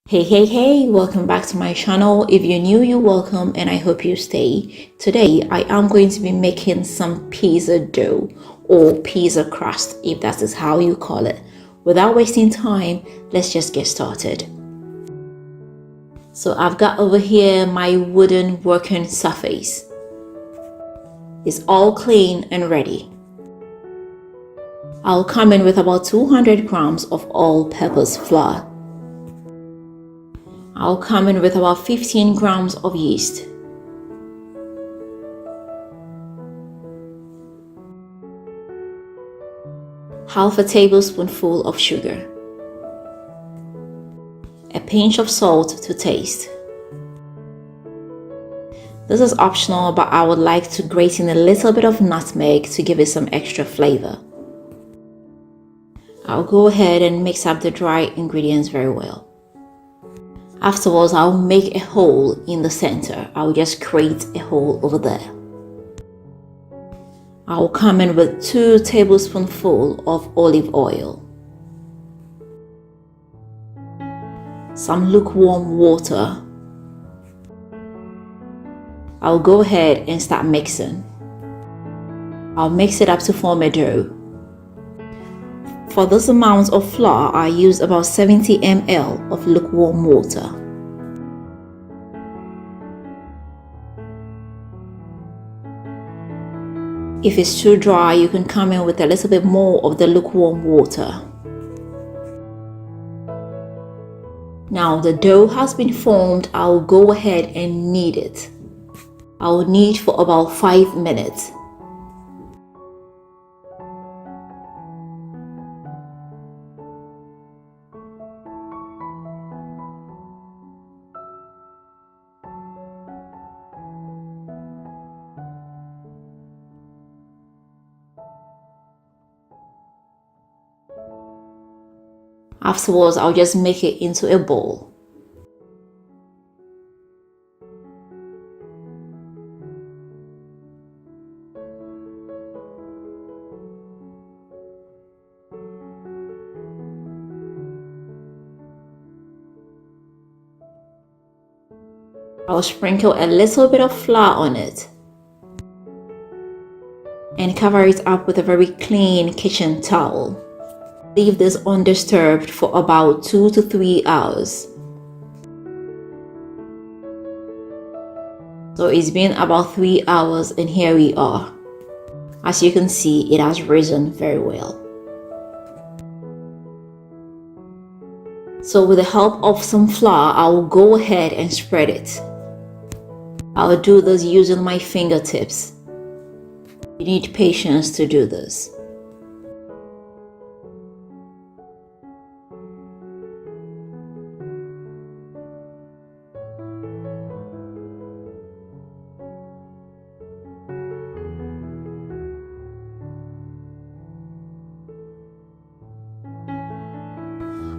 Hey, welcome back to my channel. If you're new, you're welcome and I hope you stay. Today, I am going to be making some pizza dough or pizza crust, if that is how you call it. Without wasting time, let's just get started. So I've got over here my wooden working surface. It's all clean and ready. I'll come in with about 200 grams of all-purpose flour. I'll come in with about 15 grams of yeast. Half a tablespoonful of sugar. A pinch of salt to taste. This is optional, but I would like to grate in a little bit of nutmeg to give it some extra flavor. I'll go ahead and mix up the dry ingredients very well. Afterwards, I'll make a hole in the center. I'll just create a hole over there. I'll come in with 2 tablespoonfuls of olive oil, some lukewarm water. I'll go ahead and start mixing. I'll mix it up to form a dough. For this amount of flour, I use about 70 ml of lukewarm water. If it's too dry, you can come in with a little bit more of the lukewarm water. Now the dough has been formed. I'll go ahead and knead it. I'll knead for about 5 minutes. Afterwards, I'll just make it into a bowl. I'll sprinkle a little bit of flour on it and cover it up with a very clean kitchen towel. Leave this undisturbed for about 2 to 3 hours. So it's been about 3 hours and here we are. As you can see, it has risen very well. So with the help of some flour, I'll go ahead and spread it. I'll do this using my fingertips. You need patience to do this.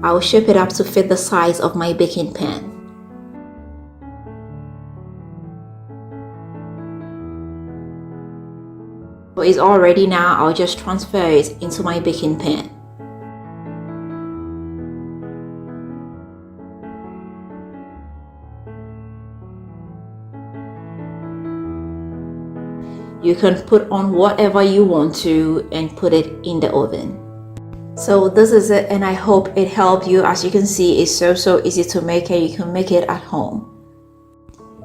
I'll shape it up to fit the size of my baking pan. So it's all ready now. I'll just transfer it into my baking pan. You can put on whatever you want to and put it in the oven. So this is it, and I hope it helped you. As you can see, it's so easy to make it. You can make it at home.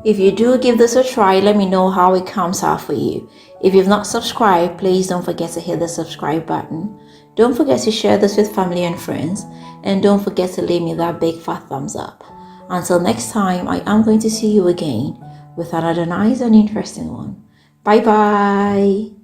If you do give this a try, let me know how it comes out for you. If you've not subscribed, please don't forget to hit the subscribe button. Don't forget to share this with family and friends, and don't forget to leave me that big fat thumbs up. Until next time, I am going to see you again with another nice and interesting one. Bye bye.